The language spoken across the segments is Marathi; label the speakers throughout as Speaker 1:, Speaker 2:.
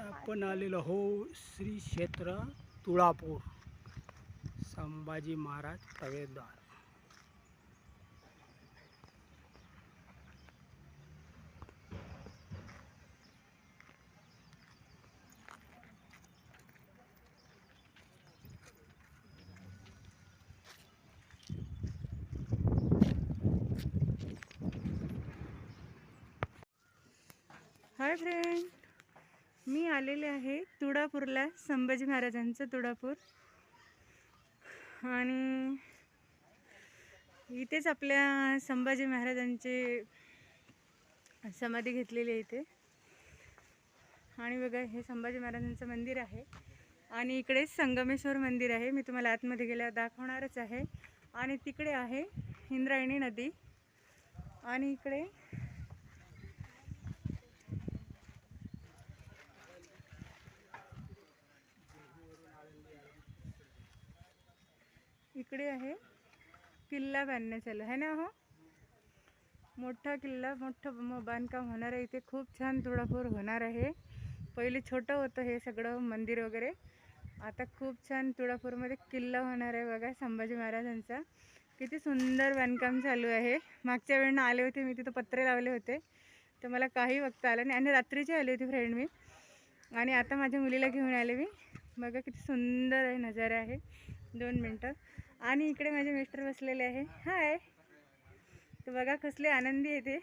Speaker 1: आपण आलेलो हो श्री क्षेत्र तुळापूर, संभाजी महाराज प्रवेशद्वार.
Speaker 2: हाय फ्रेंड, मी आलेले आहे तुळापूरला, संभाजी महाराजांचं तुळापूर. आणि इथेच आपल्या संभाजी महाराजांची समाधी घेतलेली आहे इथे. आणि बघा, हे संभाजी महाराजांचं मंदिर आहे आणि इकडे संगमेश्वर मंदिर आहे. मी तुम्हाला आतमध्ये गेल्यावर दाखवणारच आहे. आणि तिकडे आहे इंद्रायणी नदी. आणि इकडे आहे किल्ला बांधण्यात आला आहे ना. हो, मोठा किल्ला, मोठं बांधकाम होणार आहे इथे. खूप छान तुळापूर होणार आहे. पहिले छोटं होतं हे सगळं मंदिर वगैरे, आता खूप छान तुळापूरमध्ये किल्ला होणार आहे. बघा संभाजी महाराजांचा किती सुंदर बांधकाम चालू आहे. मागच्या वेळेला आले होते मी, तिथं पत्रे लावले होते तर मला काही बघता आलं नाही. आणि रात्रीची आली होती फ्रेंड मी. आणि आता माझ्या मुलीला घेऊन आले मी. बघा किती सुंदर आहे, नजारा आहे. 2 मिनटं. आणि इकडे माझे मिस्टर बसलेले आहे. हाय. तर बघा कसले आनंदी आहे ते.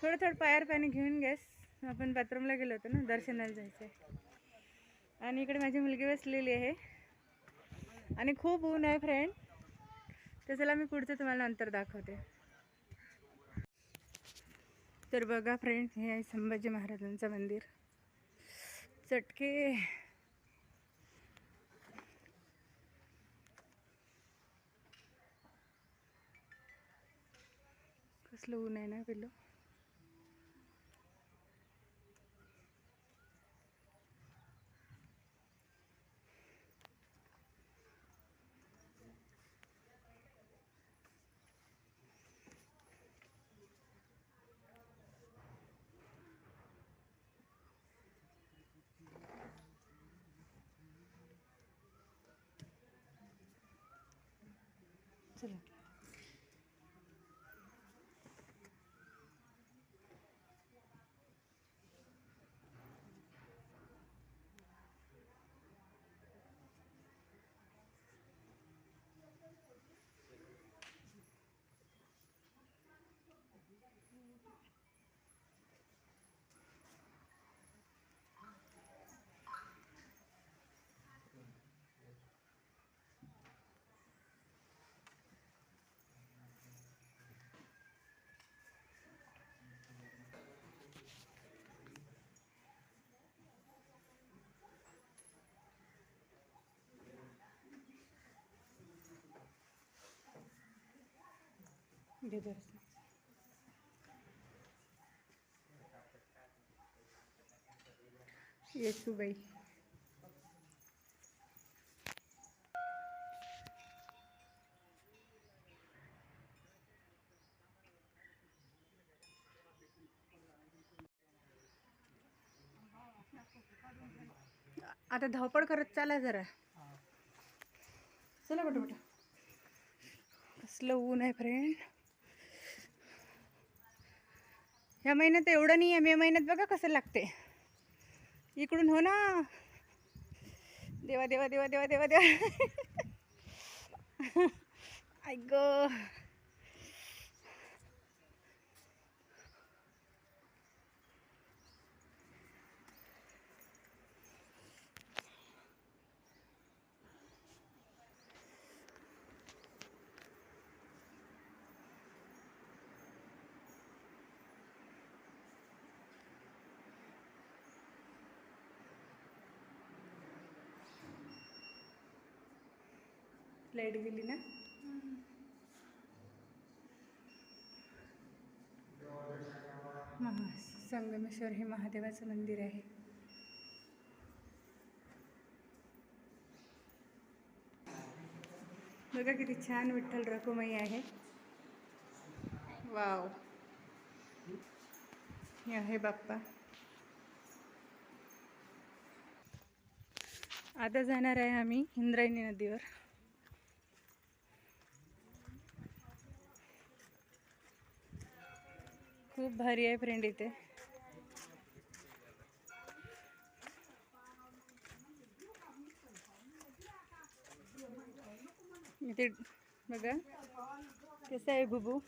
Speaker 2: थोडं पायावर पाणी घेऊन गॅस. आपण बाथरूमला गेलो होतो ना, दर्शनाला जायचं आहे. आणि इकडे माझी मुलगी बसलेली आहे. आणि खूप ऊन आहे फ्रेंड. तर चला मी पुढचं तुम्हाला नंतर दाखवते. तर बघा फ्रेंड, हे आहे संभाजी महाराजांचं मंदिर. चटके. कसलं ऊन आहे ना पिल्लू. चला. येसूबाई. आता धावपळ करत चाला जरा. चला बेटा. कसलं ऊन आहे फ्रेंड. ह्या महिन्यात एवढं नाही आहे, मे महिन्यात बघा कसं लागते इकडून. हो ना. देवा देवा देवा देवा देवा देवा. ऐक. लाईट गेली ना. संगमेश्वर हे महादेवाचं मंदिर आहे. बघा किती छान विठ्ठल रखुमाई आहे. वाव. हे आहे बाप्पा. आता जाणार आहे आम्ही इंद्रायणी नदीवर. खूप भारी आहे फ्रेंड इथे. इथे बघा कसं आहे बुबू.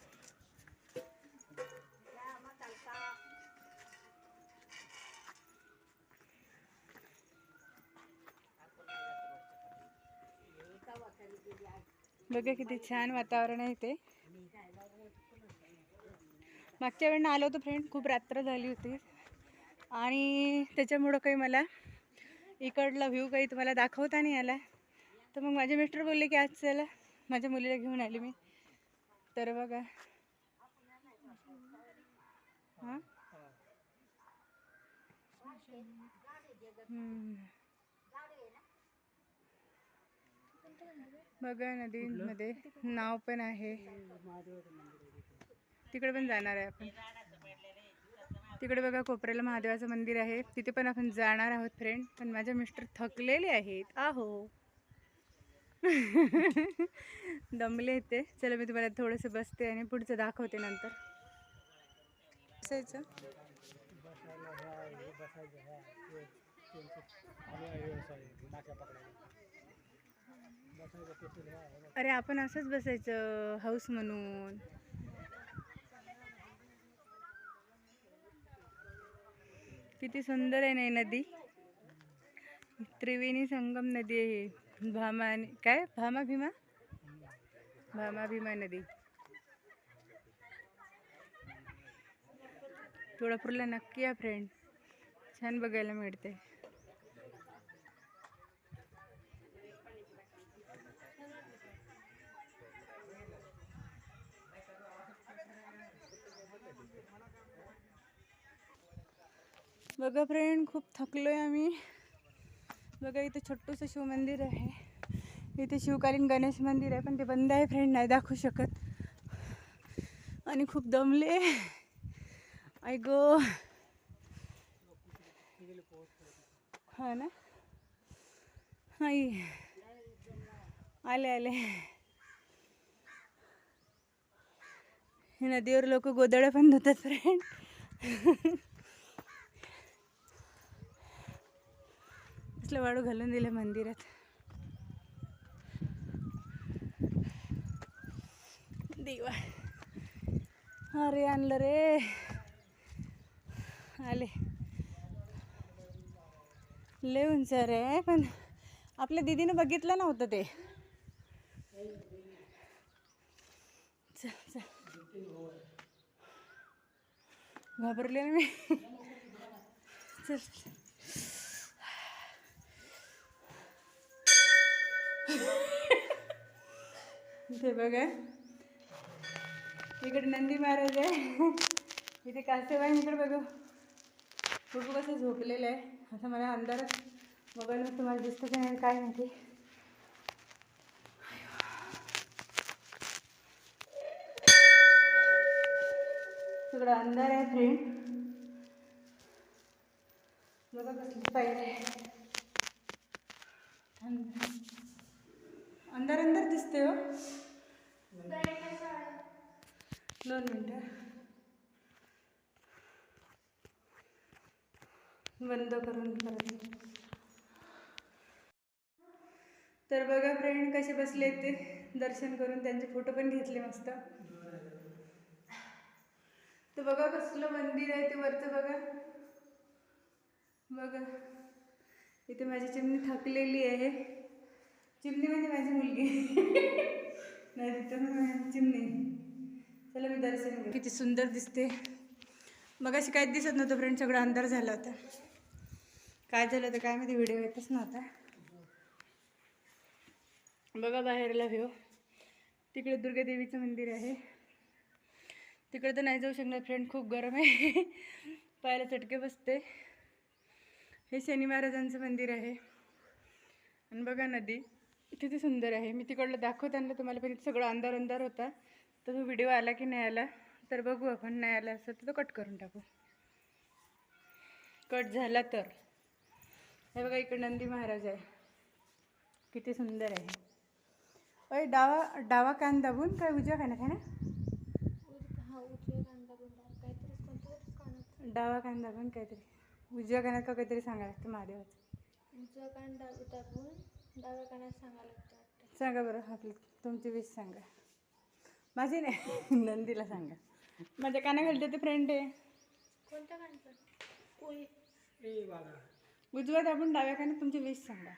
Speaker 2: बघा किती छान वातावरण आहे इथे. मागच्या वेळेला आलो होतो फ्रेंड, खूप रात्र झाली होती आणि त्याच्यामुळं काही मला इकडला व्ह्यू काही तुम्हाला दाखवता नाही आला. तर मग माझे मिस्टर बोलले की आज चला, माझ्या मुलीला घेऊन आले मी. तर बघा हां बघा नदीमध्ये नाव पण आहे. तिकडे पण जाणार आहे आपण. तिकडे बघा कोपऱ्याला महादेवाचं मंदिर आहे, तिथे पण आपण जाणार आहोत फ्रेंड. पण माझे मिस्टर थकलेले आहेत आहो. दमले ते. चला मी तुम्हाला थोडंसं बसते आणि पुढचं दाखवते नंतर. बसायचं अरे आपण असंच बसायचं हाऊस म्हणून. किती सुंदर आहे ना नदी. त्रिवेणी संगम नदी आहे. भामा काय भामा भीमा नदी. तुळापूरला नक्की या फ्रेंड, छान बघायला मिळते. बघा फ्रेंड खूप थकलोय आम्ही. बघा इथे छोटूसं शिव मंदिर आहे. इथे शिवकालीन गणेश मंदिर आहे, पण ते बंद आहे फ्रेंड, नाही दाखवू शकत. आणि खूप दमले. आई गो. हा ना आई आले. नदीवर लोक गोदड्या पण धुतात फ्रेंड. कसलं वाळू घालून दिलं मंदिरात. देवा अरे आणलं रे. आले लय उंच रे, पण आपल्या दीदीनं बघितलं नव्हतं ते. चल घाबरले ना मी. चल ते बघा इकडे नंदी महाराज आहे, इथे कासव आहे. इकडे बघा खूप कसं झोपलेलं आहे. असं मला अंधारात मोबाईलवर तुम्हाला दिसतं की नाही काय माहिती. सगळं अंधार आहे फ्रेंड. बघा कसली पाहिजे अंधार दिसते हो. 2 मिनटं बंद करून परत. तर बघा फ्रेंड कसे बसले ते दर्शन करून, त्यांचे फोटो पण घेतले मस्त. तर बघा कसलं मंदिर आहे ते वरचं बघा. बघा इथे माझी चिमणी थकलेली आहे. चिमणी म्हणजे माझी मुलगी. नाही तिथं माझी चिमणी. चला मी दर्शन घेऊ. किती सुंदर दिसते. मग अशी काहीच दिसत नव्हतं फ्रेंड, सगळं अंधार झाला होता. काय झालं होतं काय माहिती, व्हिडिओ येतच नव्हता. बघा बाहेरला व्ह्यू. तिकडे दुर्गा देवीचं मंदिर आहे. तिकडे तर नाही जाऊ शकणार फ्रेंड, खूप गरम आहे. पायाला चटके बसते. हे शनी महाराजांचं मंदिर आहे. आणि बघा नदी किती सुंदर आहे. मी तिकडलं दाखवताना तुम्हाला पण सगळं अंधार होता. तर तो व्हिडिओ आला की नाही आला तर बघू आपण. नाही आला असं तर तो कट करून टाकू. कट झाला तर हे बघा इकडे नंदी महाराज आहे. किती सुंदर आहे. ओय डावा डावा कान दाबून काय उजव्या कानात आहे ना? डावा कान दाबून काहीतरी उजव्या कानात का काहीतरी सांगायला लागतं महादेवाचं.
Speaker 3: उजवा कान दाबून डाव्या कानात सांगायला लागतं वाटतं.
Speaker 2: सांगा बरं आपली तुमची विश सांगा. माझी नाही नंदीला सांगा. माझ्या कानाखाली ते फ्रेंड आहे.
Speaker 3: कोणत्या कानचं? पोळी.
Speaker 1: ए बाबा
Speaker 2: उजव्या दाबून डाव्या कानात तुमची विश सांगा.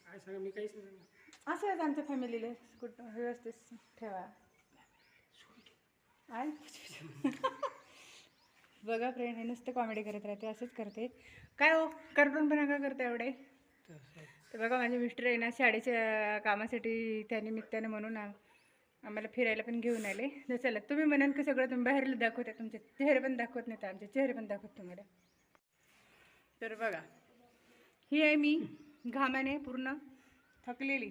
Speaker 1: काय सांगा, मी काहीच नाही सांगा.
Speaker 2: असंच आमच्या फॅमिलीला कुठं व्यवस्थित ठेवा. आहे बघा फ्रेंड, हे नुसतं कॉमेडी करत राहते, असंच करते. काय हो कार्टून पण का करते एवढे? तर बघा माझे मिस्टर आहे ना शाळेच्या कामासाठी त्या निमित्ताने म्हणून आम्हाला फिरायला पण घेऊन आले. तर चला तुम्ही म्हणाल की सगळं तुम्ही बाहेरला दाखवता, तुमचे चेहरे पण दाखवत नाही तर आमचे चेहरे पण दाखवत तुम्हाला. तर बघा ही आहे मी घामाने पूर्ण थकलेली,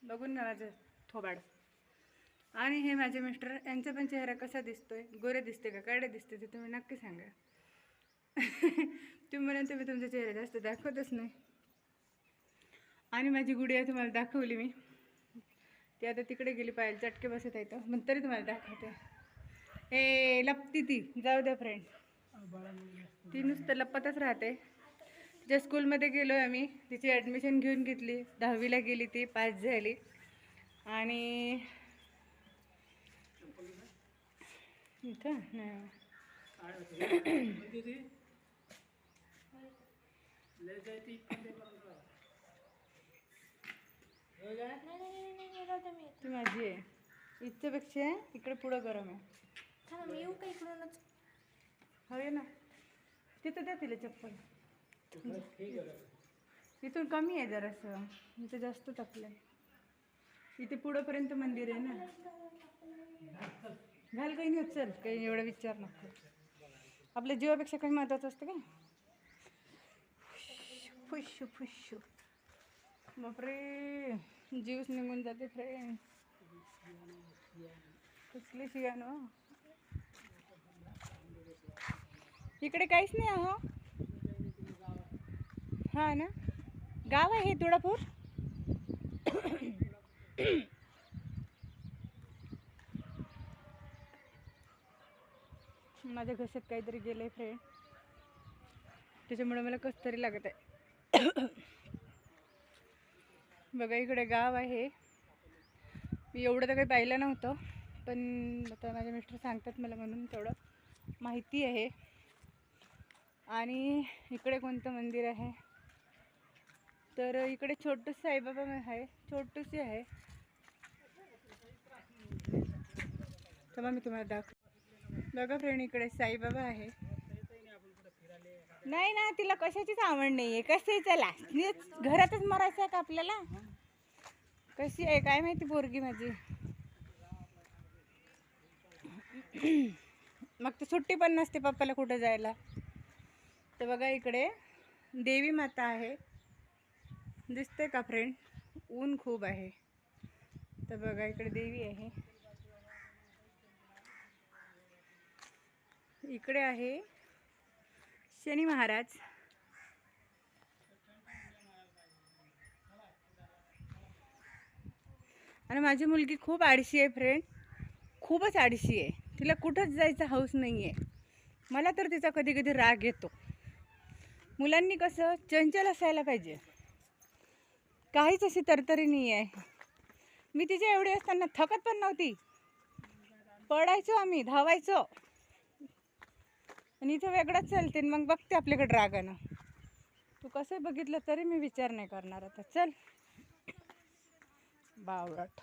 Speaker 2: बघून ना माझं थोबाड. आणि हे माझे मिस्टर, यांचा पण चेहरा कसा दिसतोय, गोरे दिसते का काळे दिसते ते तुम्ही नक्की सांगा. तुम्ही म्हणाल तुम्ही तुमचा चेहरा जास्त दाखवतच नाही. आणि माझी गुडिया तुम्हाला दाखवली मी, ती आता तिकडे गेली, पाहिजे चटके बसत येतं पण तरी तुम्हाला दाखवते. ए लपती ती, जाऊ द्या फ्रेंड, ती नुसतं लपतच राहते. तिच्या स्कूलमध्ये गेलो आम्ही, तिची ॲडमिशन घेऊन घेतली, 10वीला गेली, ती पास झाली. आणि इथं नाही ती माझी आहे. इथच्यापेक्षा इकडे पुढं गरम आहे.
Speaker 3: थांबा मी येऊ का इकडूनच?
Speaker 2: हवे ना, तिथं द्या तिला चप्पल. इथून कमी आहे जरासं, इथं जास्त तपलं आहे. इथे पुढंपर्यंत मंदिर आहे ना. घाल काही नाही, चल काही एवढा विचार नको. आपल्या जीवापेक्षा काही महत्त्वाचं असतं का? फुश फुश बापरे, जीवच निघून जाते फ्रेंड. कसली शिगानो. इकडे काहीच नाही अहो. हा ना, गाव आहे तुळापूर. माझ्या घशात काहीतरी गेलंय फ्रेंड, त्याच्यामुळे मला कसं तरी लागत आहे. बघा इकडे गाव आहे. मी एवढं तर काही पाहिलं नव्हतं, पण आता माझे मिस्टर सांगतात मला म्हणून तेवढं माहिती आहे. आणि इकडे कोणतं मंदिर आहे तर इकडे छोटूस साईबाबा आहे, छोटूशी आहे. तेव्हा मी तुम्हाला दाखव. बघा फ्रेंड इकडे साईबाबा आहे. नाही ना, तिला कशाचीच आवड नाही आहे. कशी चला घरातच मरायचं आहे का आपल्याला? कशी आहे काय माहिती पोरगी माझी. मग तर सुट्टी पण नसते पप्पाला कुठं जायला. तर बघा इकडे देवी माता आहे, दिसते का फ्रेंड? ऊन खूप आहे. तर बघा इकडे देवी आहे. इकडे आहे शनी महाराज. आणि माझी मुलगी खूप आळशी आहे फ्रेंड, खूपच आळशी आहे. तिला कुठंच जायचं हौस नाही आहे. मला तर तिचा कधी कधी राग येतो. मुलांनी कसं चंचल असायला पाहिजे, काहीच अशी तरतरी नाही आहे. मी तिच्या एवढी असताना थकत पण नव्हती, पडायचो आम्ही, धावायचो. आणि इथं वेगळंच चालते. मग बघते आपल्याकडे रागानं. तू कसं बघितलं तरी मी विचार नाही करणार आता. चल बावळट.